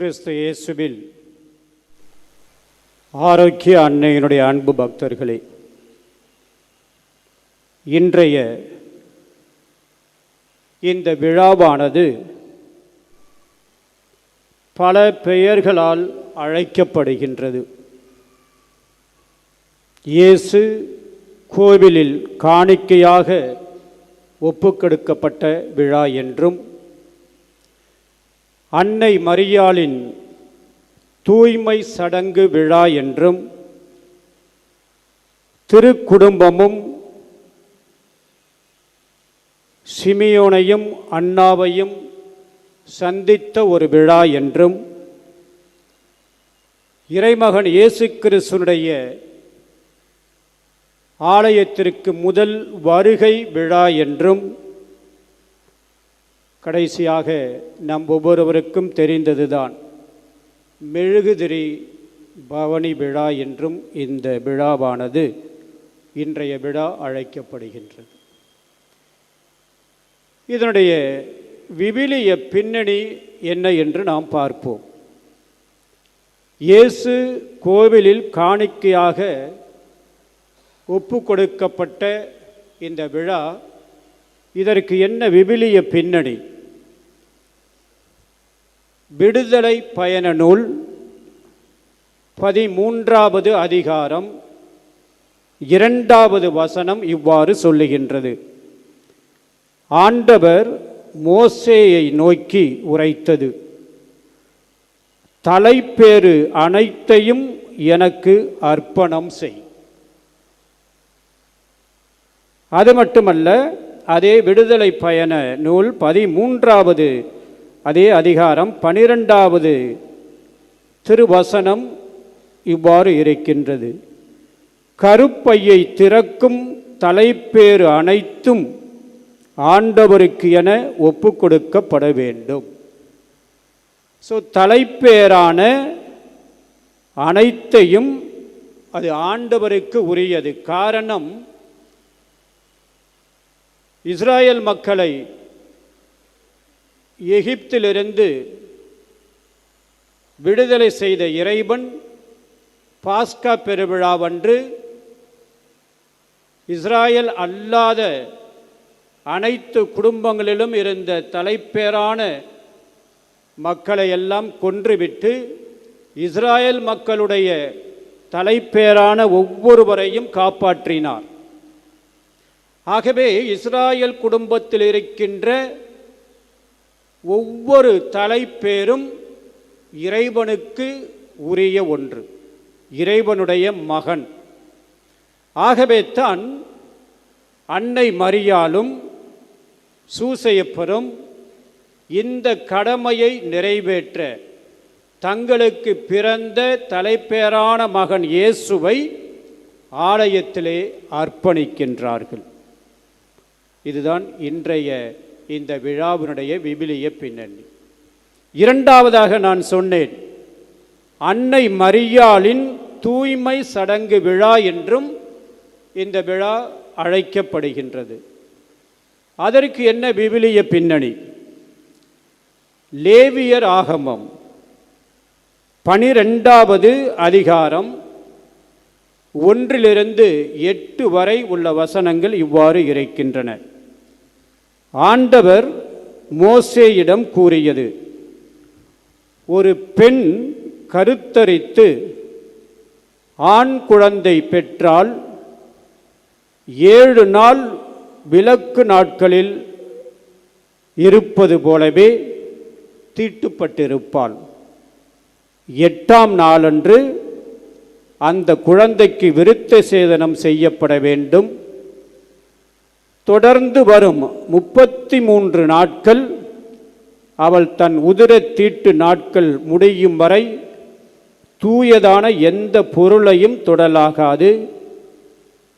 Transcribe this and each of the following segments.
கிறிஸ்து இயேசுவில் ஆரோக்கிய அன்னையினுடைய அன்பு பக்தர்களே, இன்றைய இந்த விழாவானது பல பெயர்களால் அழைக்கப்படுகின்றது. இயேசு கோவிலில் காணிக்கையாக ஒப்புக்கொடுக்கப்பட்ட விழா என்றும், அன்னை மரியாளின் தூய்மை சடங்கு விழா என்றும், திருக்குடும்பமும் சிமியோனையும் அன்னாவையும் சந்தித்த ஒரு விழா என்றும், இறைமகன் இயேசு கிறிஸ்துவினுடைய ஆலயத்திற்கு முதல் வருகை விழா என்றும், கடைசியாக நம் ஒவ்வொருவருக்கும் தெரிந்ததுதான் மெழுகுதிரி பவனி விழா என்றும் இந்த விழாவானது இன்றைய விழா அழைக்கப்படுகின்றது. இதனுடைய விவிலிய பின்னணி என்ன என்று நாம் பார்ப்போம். இயேசு கோவிலில் காணிக்கையாக ஒப்பு கொடுக்கப்பட்ட இந்த விழா, இதற்கு என்ன விவிலிய பின்னணி? விடுதலை பயண நூல் 13வது அதிகாரம் 2வது வசனம் இவ்வாறு சொல்லுகின்றது: ஆண்டவர் மோசேயை நோக்கி உரைத்தது, தலைப்பேறு அனைத்தையும் எனக்கு அர்ப்பணம் செய். அது மட்டுமல்ல, அதே விடுதலை பயண நூல் 13வது அதே அதிகாரம் 12வது திருவசனம் இவ்வாறு இருக்கின்றது: கருப்பையை திறக்கும் தலைப்பேறு அனைத்தும் ஆண்டவருக்கு என ஒப்பு கொடுக்கப்பட வேண்டும். தலைப்பேரான அனைத்தையும் அது ஆண்டவருக்கு உரியது. காரணம், இஸ்ராயல் மக்களை எகிப்திலிருந்து விடுதலை செய்த இறைவன் பாஸ்கா பெருவிழாவன்று இஸ்ராயல் அல்லாத அனைத்து குடும்பங்களிலும் இருந்த தலைப்பேரான மக்களை எல்லாம் கொன்றுவிட்டு இஸ்ராயல் மக்களுடைய தலைப்பேரான ஒவ்வொருவரையும் காப்பாற்றினார். ஆகவே இஸ்ராயல் குடும்பத்தில் இருக்கின்ற ஒவ்வொரு தலைப்பேரும் இறைவனுக்கு உரிய ஒன்று, இறைவனுடைய மகன். ஆகவே தான் அன்னை மரியாளும் சூசையப்பரும் இந்த கடமையை நிறைவேற்ற தங்களுக்கு பிறந்த தலைப்பேரான மகன் இயேசுவை ஆலயத்திலே அர்ப்பணிக்கின்றார்கள். இதுதான் இன்றைய இந்த விழாவினுடைய விவிலிய பின்னணி. இரண்டாவதாக நான் சொன்னேன், அன்னை மரியாளின் தூய்மை சடங்கு விழா என்றும் இந்த விழா அழைக்கப்படுகின்றது. அதற்கு என்ன விவிலிய பின்னணி? லேவியர் ஆகமம் 12வது அதிகாரம் 1 - 8 வரை உள்ள வசனங்கள் இவ்வாறு இருக்கின்றன. ஆண்டவர் மோசேயிடம் கூறியது: ஒரு பெண் கருத்தரித்து ஆண் குழந்தை பெற்றால் 7 நாள் விலக்கு நாட்களில் இருப்பது போலவே தீட்டுப்பட்டிருப்பாள். 8ஆம் நாளன்று அந்த குழந்தைக்கு விருத்த சேதனம் செய்யப்பட வேண்டும். தொடர்ந்து வரும் 33 நாட்கள் அவள் தன் உதிர தீட்டு நாட்கள் முடியும் வரை தூயதான எந்த பொருளையும் தொடலாகாது,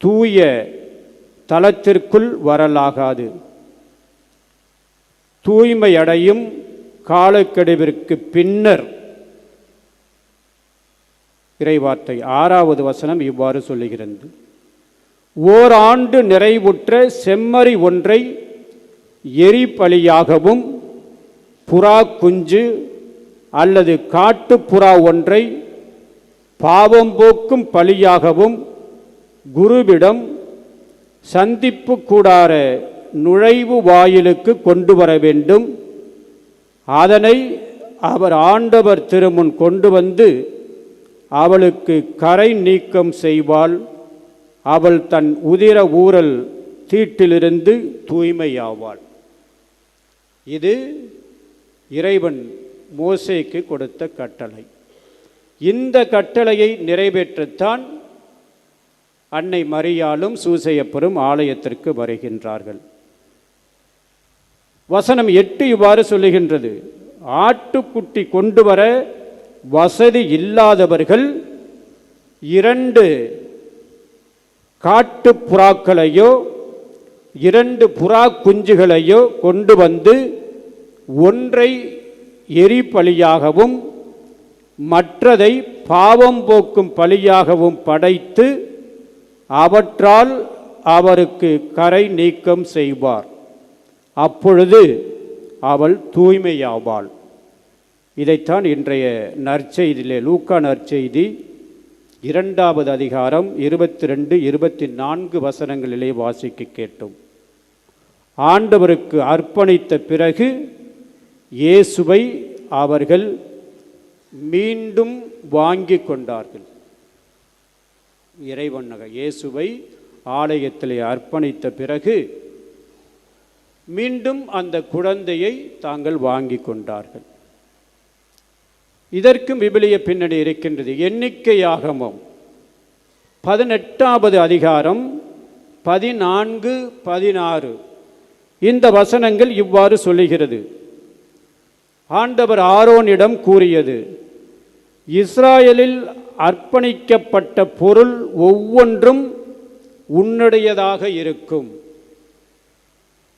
தூய தலத்திற்குள் வரலாகாது. தூய்மையடையும் காலக்கெடுவிற்கு பின்னர், இறைவார்த்தை 6வது வசனம் இவ்வாறு சொல்லுகிறது: ஓராண்டு நிறைவுற்ற செம்மறி ஒன்றை எரிபலியாகவும் புறா குஞ்சு அல்லது காட்டுப்புறா ஒன்றை பாவம் போக்கும் பலியாகவும் குருவிடம் சந்திப்பு கூடார நுழைவு வாயிலுக்கு கொண்டு வர வேண்டும். அதனை அவர் ஆண்டவர் திருமுன் கொண்டு வந்து அவளுக்கு கரை நீக்கம் செய்வாள். அவள் தன் உதிர ஊரல் தீட்டிலிருந்து தூய்மையாவாள். இது இறைவன் மோசேக்கு கொடுத்த கட்டளை. இந்த கட்டளையை நிறைவேற்றத்தான் அன்னை மரியாளும் சூசையப்பரும் ஆலயத்திற்கு வருகின்றார்கள். வசனம் 8 இவ்வாறு சொல்லுகின்றது: ஆட்டுக்குட்டி கொண்டு வர வசதி இல்லாதவர்கள் 2 காட்டு புறாக்களையோ 2 புறா குஞ்சுகளையோ கொண்டு வந்து ஒன்றை எரி பலியாகவும் மற்றதை பாவம் போக்கும் பலியாகவும் படைத்து அவற்றால் அவருக்கு கரை நீக்கம் செய்வார். அப்பொழுது அவள் தூய்மையாவாள். இதைத்தான் இன்றைய நற்செய்தியிலே, லூக்கா நற்செய்தி 2வது அதிகாரம் 22, 24 வசனங்களிலே வாசிக்க கேட்டோம். ஆண்டவருக்கு அர்ப்பணித்த பிறகு இயேசுவை அவர்கள் மீண்டும் வாங்கி கொண்டார்கள். இறைவன் இயேசுவை ஆலயத்திலே அர்ப்பணித்த பிறகு மீண்டும் அந்த குழந்தையை தாங்கள் வாங்கி கொண்டார்கள். இதற்கும் விவிலிய பின்னணி இருக்கின்றது. எண்ணிக்கையாகமம் 18வது அதிகாரம் 14, 16 இந்த வசனங்கள் இவ்வாறு சொல்லுகிறது: ஆண்டவர் ஆரோனிடம் கூறியது, இஸ்ராயலில் அர்ப்பணிக்கப்பட்ட பொருள் ஒவ்வொன்றும் உன்னுடையதாக இருக்கும்.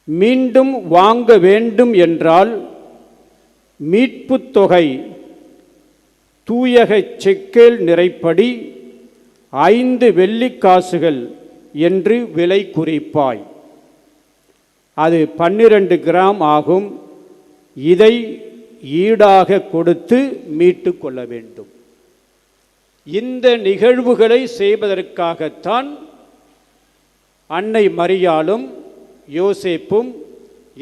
மீண்டும் வாங்க வேண்டும் என்றால் மீட்புத் தொகை தூயக செக்கேல் நிறைப்படி 5 வெள்ளிக்காசுகள் என்று விலை குறிப்பாய். அது 12 கிராம் ஆகும். இதை ஈடாக கொடுத்து மீட்டு கொள்ள வேண்டும். இந்த நிகழ்வுகளை செய்வதற்காகத்தான் அன்னை மரியாளும் யோசேப்பும்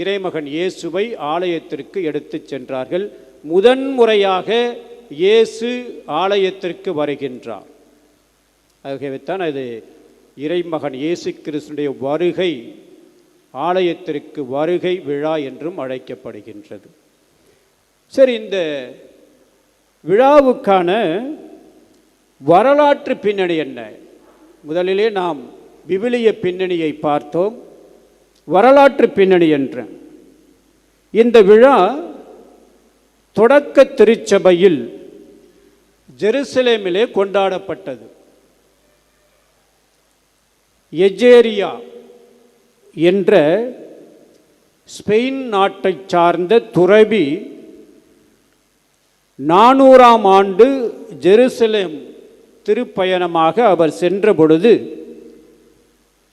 இறைமகன் இயேசுவை ஆலயத்திற்கு எடுத்துச் சென்றார்கள். முதன்முறையாக இயேசு ஆலயத்திற்கு வருகின்றார். ஆகவேத்தான் அது இறைமகன் இயேசு கிறிஸ்துடைய வருகை, ஆலயத்திற்கு வருகை விழா என்றும் அழைக்கப்படுகின்றது. சரி, இந்த விழாவுக்கான வரலாற்று பின்னணி என்ன? முதலிலே நாம் விவிலிய பின்னணியை பார்த்தோம். வரலாற்று பின்னணி என்ற இந்த விழா தொடக்க திருச்சபையில் ஜெருசலேமிலே கொண்டாடப்பட்டது. எஜேரியா என்ற ஸ்பெயின் நாட்டை சார்ந்த துறவி 400ஆம் ஆண்டு ஜெருசலேம் திருப்பயணமாக அவர் சென்ற பொழுது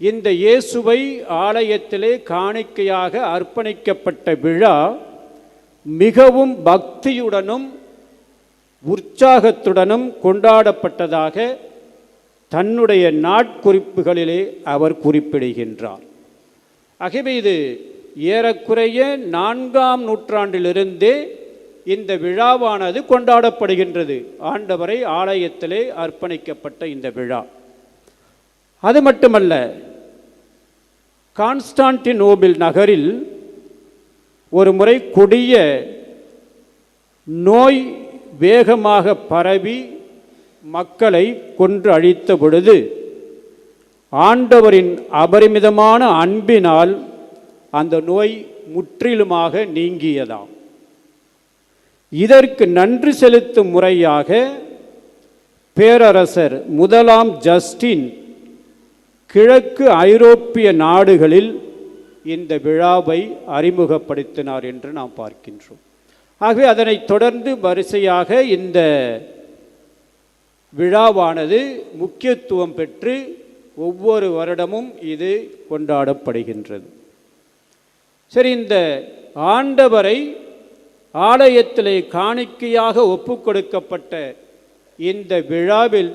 இந்த இயேசுவை ஆலயத்திலே காணிக்கையாக அர்ப்பணிக்கப்பட்ட விழா மிகவும் பக்தியுடனும் உற்சாகத்துடனும் கொண்டாடப்பட்டதாக தன்னுடைய நாட்குறிப்புகளிலே அவர் குறிப்பிடுகின்றார். ஆகவே இது ஏறக்குறைய 4ஆம் நூற்றாண்டிலிருந்தே இந்த விழாவானது கொண்டாடப்படுகின்றது. ஆண்டவரை ஆலயத்திலே அர்ப்பணிக்கப்பட்ட இந்த விழா. அது மட்டுமல்ல, கான்ஸ்டான்டினோபிள் நகரில் ஒரு முறை கொடிய நோய் வேகமாக பரவி மக்களை கொன்று அழித்த பொழுது ஆண்டவரின் அபரிமிதமான அன்பினால் அந்த நோய் முற்றிலுமாக நீங்கியதாம். இதற்கு நன்றி செலுத்தும் முறையாக பேரரசர் 1ஆம் ஜஸ்டின் கிழக்கு ஐரோப்பிய நாடுகளில் இந்த விழாவை அறிமுகப்படுத்தினார் என்று நாம் பார்க்கின்றோம். ஆகவே அதனைத் தொடர்ந்து வரிசையாக இந்த விழாவானது முக்கியத்துவம் பெற்று ஒவ்வொரு வருடமும் இது கொண்டாடப்படுகின்றது. சரி, இந்த ஆண்டவரை ஆலயத்திலே காணிக்கையாக ஒப்புக்கொடுக்கப்பட்ட இந்த விழாவில்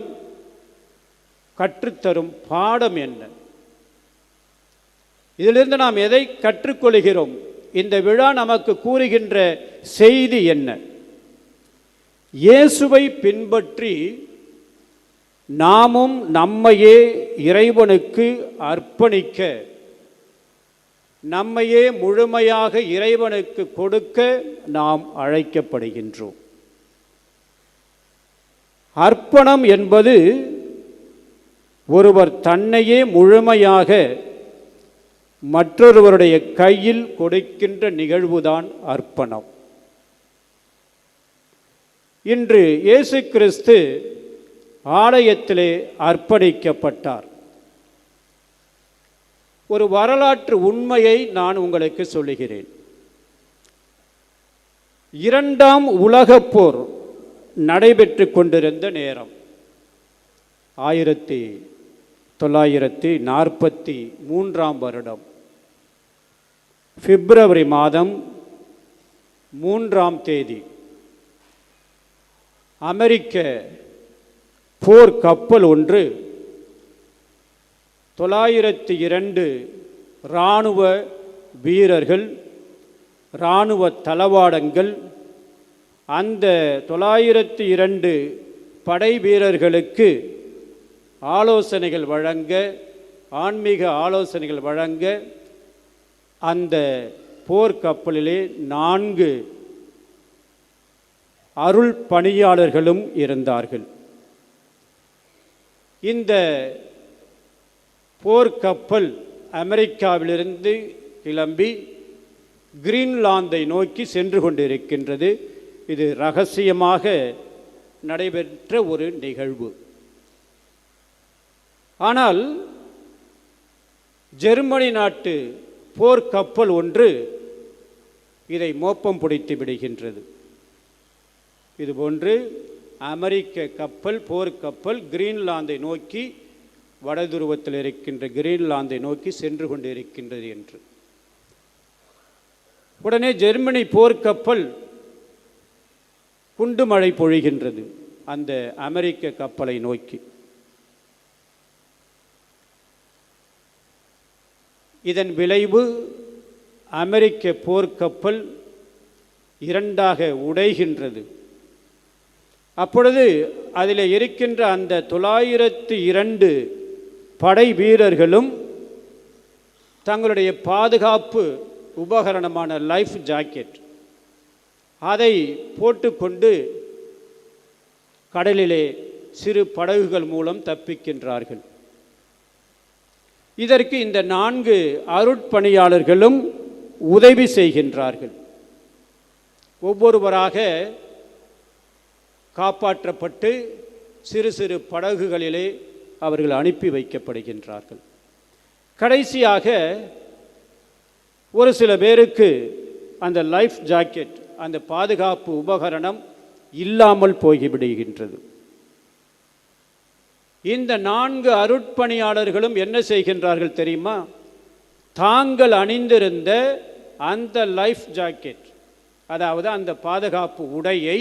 கற்றுத்தரும் பாடம் என்ன? இதிலிருந்து நாம் எதை கற்றுக்கொள்கிறோம்? இந்த விழா நமக்கு கூறுகின்ற செய்தி என்ன? இயேசுவை பின்பற்றி நாமும் நம்மையே இறைவனுக்கு அர்ப்பணிக்க, நம்மையே முழுமையாக இறைவனுக்கு கொடுக்க நாம் அழைக்கப்படுகின்றோம். அர்ப்பணம் என்பது ஒருவர் தன்னையே முழுமையாக மற்றொருவருடைய கையில் கொடுக்கின்ற நிகழ்வுதான் அர்ப்பணம். இன்று இயேசு கிறிஸ்து ஆலயத்திலே அர்ப்பணிக்கப்பட்டார். ஒரு வரலாற்று உண்மையை நான் உங்களுக்கு சொல்லுகிறேன். இரண்டாம் உலகப் போர் நடைபெற்று கொண்டிருந்த நேரம் 1943 வருடம் பிப்ரவரி மாதம் 3ஆம் தேதி அமெரிக்க போர் கப்பல் ஒன்று 902 இராணுவ வீரர்கள், இராணுவ தளவாடங்கள், அந்த 902 படை வீரர்களுக்கு ஆலோசனைகள் வழங்க, ஆன்மீக ஆலோசனைகள் வழங்க அந்த போர்க்கப்பலிலே 4 அருள் பணியாளர்களும் இருந்தார்கள். இந்த போர்க்கப்பல் அமெரிக்காவிலிருந்து கிளம்பி கிரீன்லாந்தை நோக்கி சென்று கொண்டிருக்கின்றது. இது இரகசியமாக நடைபெற்ற ஒரு நிகழ்வு. ஆனால் ஜெர்மனி நாட்டு போர்க்கப்பல் ஒன்று இதை மோப்பம் பிடித்து விடுகின்றது. இதுபோன்று அமெரிக்க கப்பல், போர்க்கப்பல் கிரீன்லாந்தை நோக்கி, வடதுருவத்தில் இருக்கின்ற கிரீன்லாந்தை நோக்கி சென்று கொண்டிருக்கின்றது என்று. உடனே ஜெர்மனி போர்க்கப்பல் குண்டுமழை பொழிகின்றது அந்த அமெரிக்க கப்பலை நோக்கி. இதன் விளைவு அமெரிக்க போர்க்கப்பல் 2ஆக உடைகின்றது. அப்பொழுது அதில் இருக்கின்ற அந்த 902 படை வீரர்களும் தங்களுடைய பாதுகாப்பு உபகரணமான லைஃப் ஜாக்கெட் அதை போட்டுக்கொண்டு கடலிலே சிறு படகுகள் மூலம் தப்பிக்கின்றார்கள். இதற்கு இந்த 4 அருட்பணியாளர்களும் உதவி செய்கின்றார்கள். ஒவ்வொருவராக காப்பாற்றப்பட்டு சிறு சிறு படகுகளிலே அவர்கள் அனுப்பி வைக்கப்படுகின்றார்கள். கடைசியாக ஒரு சில பேருக்கு அந்த லைஃப் ஜாக்கெட், அந்த பாதுகாப்பு உபகரணம் இல்லாமல் போய்விடுகின்றது. இந்த 4 அருட்பணியாளர்களும் என்ன செய்கின்றார்கள் தெரியுமா? தாங்கள் அணிந்திருந்த அந்த லைஃப் ஜாக்கெட், அதாவது அந்த பாதுகாப்பு உடையை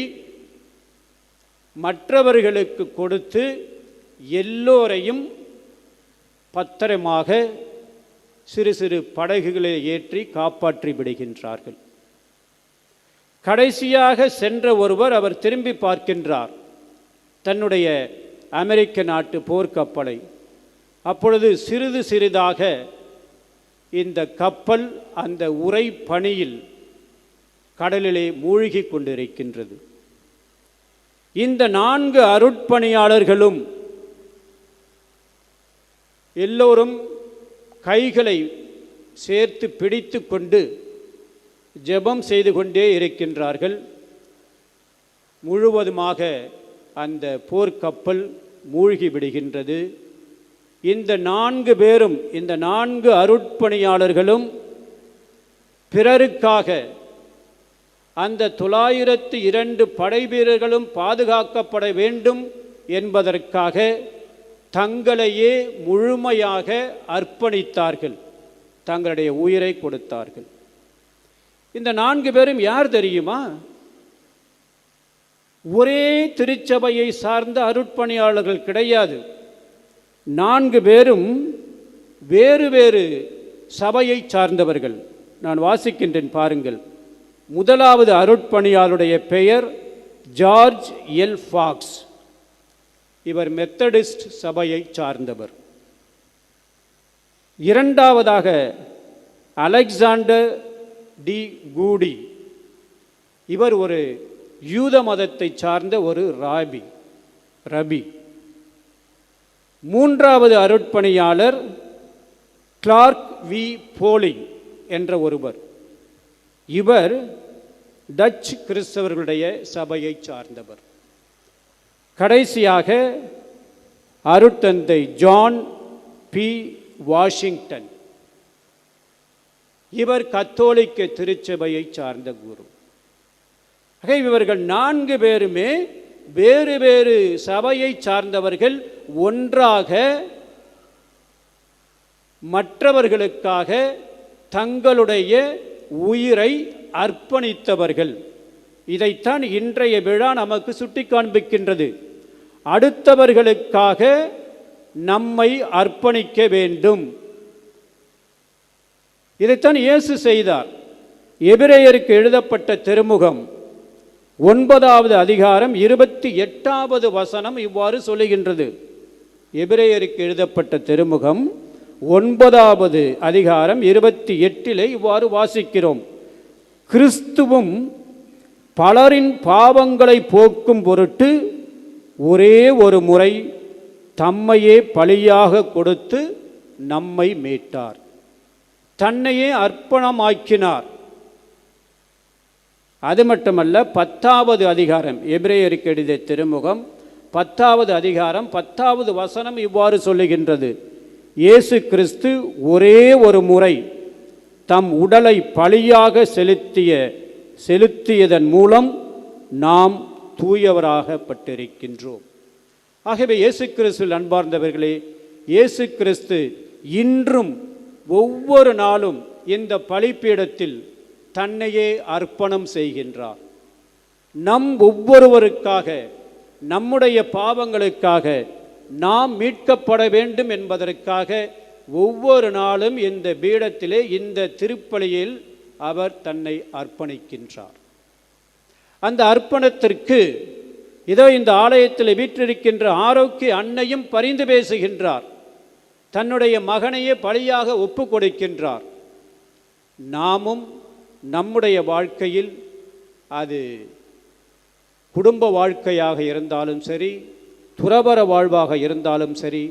மற்றவர்களுக்கு கொடுத்து எல்லோரையும் பத்திரமாக சிறு சிறு படகுகளை ஏற்றி காப்பாற்றி விடுகின்றார்கள். கடைசியாக சென்ற ஒருவர், அவர் திரும்பி பார்க்கின்றார் தன்னுடைய அமெரிக்க நாட்டு போர்க்கப்பலை. அப்பொழுது சிறிது சிறிதாக இந்த கப்பல் அந்த உறை பனியில் கடலிலே மூழ்கி கொண்டிருக்கின்றது. இந்த 4 அருட்பணியாளர்களும் எல்லோரும் கைகளை சேர்த்து பிடித்து கொண்டு ஜெபம் செய்து கொண்டே இருக்கின்றார்கள். முழுவதுமாக அந்த போர்க்கப்பல் மூழ்கி விடுகின்றது. இந்த 4 பேரும், இந்த 4 அருட்பணியாளர்களும் பிறருக்காக, அந்த 902 படை வீரர்களும் பாதுகாக்கப்பட வேண்டும் என்பதற்காக தங்களையே முழுமையாக அர்ப்பணித்தார்கள், தங்களுடைய உயிரை கொடுத்தார்கள். இந்த 4 பேரும் யார் தெரியுமா? ஒரே திருச்சபையை சார்ந்த அருட்பணியாளர்கள் கிடையாது. 4 பேரும் வேறு வேறு சபையை சார்ந்தவர்கள். நான் வாசிக்கின்றேன் பாருங்கள். முதலாவது அருட்பணியாளருடைய பெயர் ஜார்ஜ் எல் ஃபாக்ஸ். இவர் மெத்தடிஸ்ட் சபையை சார்ந்தவர். இரண்டாவதாக அலெக்சாண்டர் டி கூடி. இவர் ஒரு யூத மதத்தை சார்ந்த ஒரு ரபி. மூன்றாவது அருட்பணியாளர் கிளார்க் வி போலிங் என்ற ஒருவர். இவர் டச்சு கிறிஸ்தவர்களுடைய சபையை சார்ந்தவர். கடைசியாக அருட்தந்தை ஜான் பி வாஷிங்டன். இவர் கத்தோலிக்க திருச்சபையை சார்ந்த குரு. இவர்கள் 4 பேருமே வேறு வேறு சபையை சார்ந்தவர்கள். ஒன்றாக மற்றவர்களுக்காக தங்களுடைய உயிரை அர்ப்பணித்தவர்கள். இதைத்தான் இன்றைய விழா நமக்கு சுட்டி காண்பிக்கின்றது. அடுத்தவர்களுக்காக நம்மை அர்ப்பணிக்க வேண்டும். இதைத்தான் இயேசு செய்தார். எபிரேயருக்கு எழுதப்பட்ட திருமுகம் 9வது அதிகாரம் 28வது வசனம் இவ்வாறு சொல்லுகின்றது. எபிரேயருக்கு எழுதப்பட்ட திருமுகம் 9வது அதிகாரம் 28 இவ்வாறு வாசிக்கிறோம். கிறிஸ்துவும் பலரின் பாவங்களை போக்கும் பொருட்டு ஒரே ஒரு முறை தம்மையே பலியாக கொடுத்து நம்மை மீட்டார். தன்னையே அர்ப்பணமாக்கினார். அது மட்டுமல்ல, 10வது அதிகாரம் எபிரேயருக்கு எழுதிய திருமுகம் 10வது அதிகாரம் 10வது வசனம் இவ்வாறு சொல்லுகின்றது. இயேசு கிறிஸ்து ஒரே ஒரு முறை தம் உடலை பலியாக செலுத்தியதன் மூலம் நாம் தூயவராகப்பட்டிருக்கின்றோம். ஆகவே இயேசு கிறிஸ்து அன்பார்ந்தவர்களே, இயேசு கிறிஸ்து இன்றும் ஒவ்வொரு நாளும் இந்த பலிபீடத்தில் தன்னையே அர்ப்பணம் செய்கின்றார். நம் ஒவ்வொருவருக்காக, நம்முடைய பாவங்களுக்காக, நாம் மீட்கப்பட வேண்டும் என்பதற்காக ஒவ்வொரு நாளும் இந்த பீடத்திலே, இந்த திருப்பலியில் அவர் தன்னை அர்ப்பணிக்கின்றார். அந்த அர்ப்பணத்திற்கு இதோ இந்த ஆலயத்தில் வீற்றிருக்கின்ற ஆரோக்கிய அன்னையும் பரிந்து பேசுகின்றார். தன்னுடைய மகனையே பலியாக ஒப்பு கொடுக்கின்றார். நாமும் நம்முடைய வாழ்க்கையில், அது குடும்ப வாழ்க்கையாக இருந்தாலும் சரி, துறவற வாழ்வாக இருந்தாலும் சரி,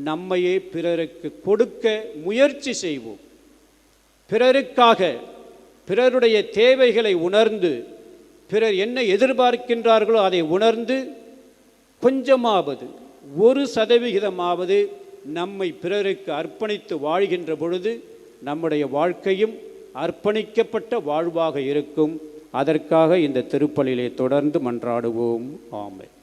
நம்மையே பிறருக்கு கொடுக்க முயற்சி செய்வோம். பிறருக்காக, பிறருடைய தேவைகளை உணர்ந்து, பிறர் என்ன எதிர்பார்க்கின்றார்களோ அதை உணர்ந்து, கொஞ்சமாவது 1% நம்மை பிறருக்கு அர்ப்பணித்து வாழ்கின்ற பொழுது நம்முடைய வாழ்க்கையும் அர்ப்பணிக்கப்பட்ட வாழ்வாக இருக்கும். அதற்காக இந்த திருப்பலியிலே தொடர்ந்து மன்றாடுவோம். ஆமென்.